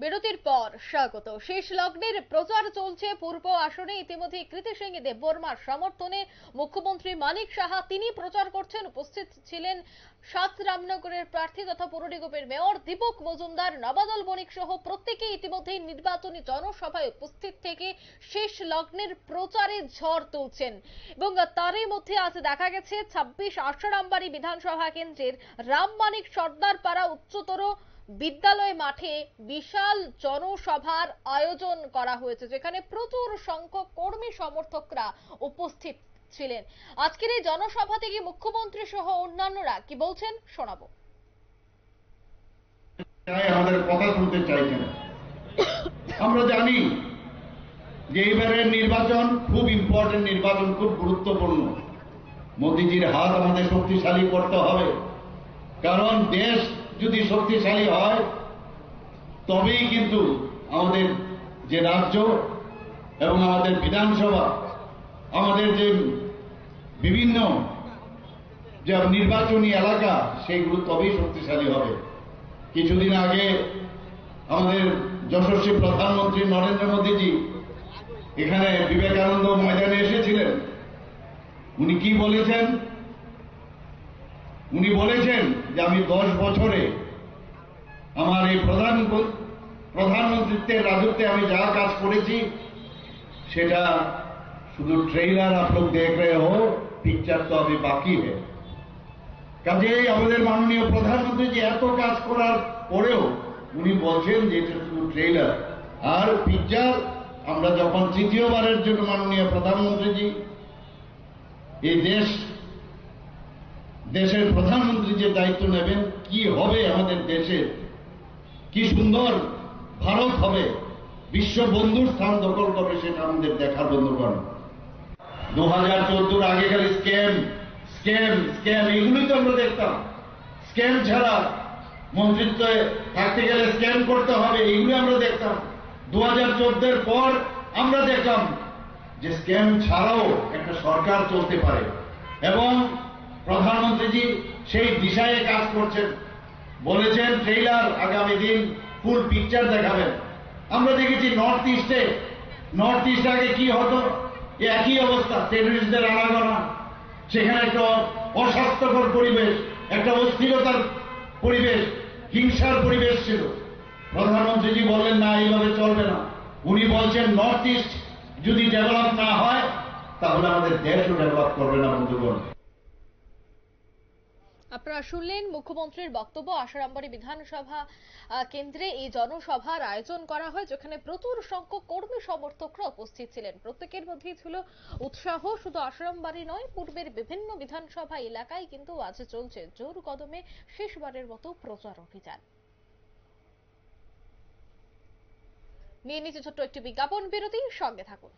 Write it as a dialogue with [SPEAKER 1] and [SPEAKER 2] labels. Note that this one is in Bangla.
[SPEAKER 1] বিরতির পর স্বাগত। শেষ লগ্নের প্রচার চলছে পূর্ব আসনে। ইতিমধ্যে কৃতি সিং দেববর্মার সমর্থনে মুখ্যমন্ত্রী মানিক সাহা তিনি প্রচার করছেন। উপস্থিত ছিলেন সাত রামনগরের প্রার্থী তথা পৌর নিগমের মেয়র দীপক মজুমদার, নবাদল বণিক সহ প্রত্যেকেই ইতিমধ্যে নির্বাচনী জনসভায় উপস্থিত থেকে শেষ লগ্নের প্রচারে ঝড় তুলছেন। এবং তারই মধ্যে আজ দেখা গেছে ২৬ আশারামবাড়ি বিধানসভা কেন্দ্রের রামমানিক সর্দার পাড়া উচ্চতর বিদ্যালয় মাঠে বিশাল জনসভার আয়োজন করা হয়েছে, যেখানে প্রচুর সংখ্যক কর্মী সমর্থকরা উপস্থিত ছিলেন। আজকের এই জনসভা থেকে মুখ্যমন্ত্রী সহ অন্যান্যরা কি বলছেন শোনাবো।
[SPEAKER 2] আমাদের কথা শুনতে চাইছেন। আমরা জানি যে এবারের নির্বাচন খুব ইম্পর্টেন্ট নির্বাচন, খুব গুরুত্বপূর্ণ। মোদিজির হাত আমাদের শক্তিশালী করতে হবে, কারণ দেশ যদি শক্তিশালী হয় তবেই কিন্তু আমাদের যে রাজ্য এবং আমাদের বিধানসভা, আমাদের যে বিভিন্ন যে নির্বাচনী এলাকা, সেইগুলো তবেই শক্তিশালী হবে। কিছুদিন আগে আমাদের যশস্বী প্রধানমন্ত্রী নরেন্দ্র মোদীজি এখানে বিবেকানন্দ ময়দানে এসেছিলেন। উনি কি বলেছেন? উনি বলেছেন যে আমি 10 বছরে আমার এই প্রধানমন্ত্রীত্বের রাজত্বে আমি যা কাজ করেছি সেটা শুধু ট্রেলার आप लोग देख रहे हो, পিকচার তো अभी বাকি है। কাজেই আমাদের মাননীয় প্রধানমন্ত্রী যে এত কাজ করার পরেও উনি বলছেন যে এটা শুধু ট্রেলার, আর পিকচার আমরা যখন তৃতীয়বারের জন্য মাননীয় প্রধানমন্ত্রীজি এই দেশের প্রধানমন্ত্রী যে দায়িত্ব নেবেন, কি হবে আমাদের দেশের, কি সুন্দর ভারত হবে, বিশ্ব বন্ধুর স্থান দখল করবে, সেটা আমাদের দেখার বন্ধুগণ। 2014 আগে খালি স্ক্যাম স্ক্যাম স্ক্যাম এগুলোই তো আমরা দেখতাম। স্ক্যাম ছাড়া মন্ত্রিত্বে থাকতে গেলে স্ক্যাম করতে হবে, এইগুলো আমরা দেখতাম। 2014 পর আমরা দেখলাম যে স্ক্যাম ছাড়াও একটা সরকার চলতে পারে, এবং প্রধানমন্ত্রীজি সেই দিশায় কাজ করছেন। বলেছেন ট্রেইলার আগামী দিন ফুল পিকচার দেখাবেন। আমরা দেখেছি নর্থ ইস্ট আগে কি হতো, একই অবস্থা, টেররিস্টদের আনাগোনা, সেখানে একটা অস্বাস্থ্যকর পরিবেশ, একটা অস্থিরতার পরিবেশ, হিংসার পরিবেশ ছিল। প্রধানমন্ত্রীজি বললেন না, এইভাবে চলবে না। উনি বলছেন নর্থ ইস্ট যদি ডেভেলপ না হয় তাহলে আমাদের দেশও ডেভেলপ করবে না বন্ধুগণ।
[SPEAKER 1] আপনারা শুনলেন মুখ্যমন্ত্রীর বক্তব্য। আশারামবাড়ি বিধানসভা কেন্দ্রে এই জনসভার আয়োজন করা হয়, যেখানে প্রচুর সংখ্যক কর্মী সমর্থকরা উপস্থিত ছিলেন। প্রত্যেকের মধ্যেই ছিল উৎসাহ। শুধু আশারামবাড়ি নয়, পূর্বের বিভিন্ন বিধানসভা এলাকায় কিন্তু আজ চলছে জোর কদমে শেষবারের মতো প্রচার অভিযান। নিয়ে নিচ্ছে ছোট্ট একটি বিজ্ঞাপন বিরতি, সঙ্গে থাকুন।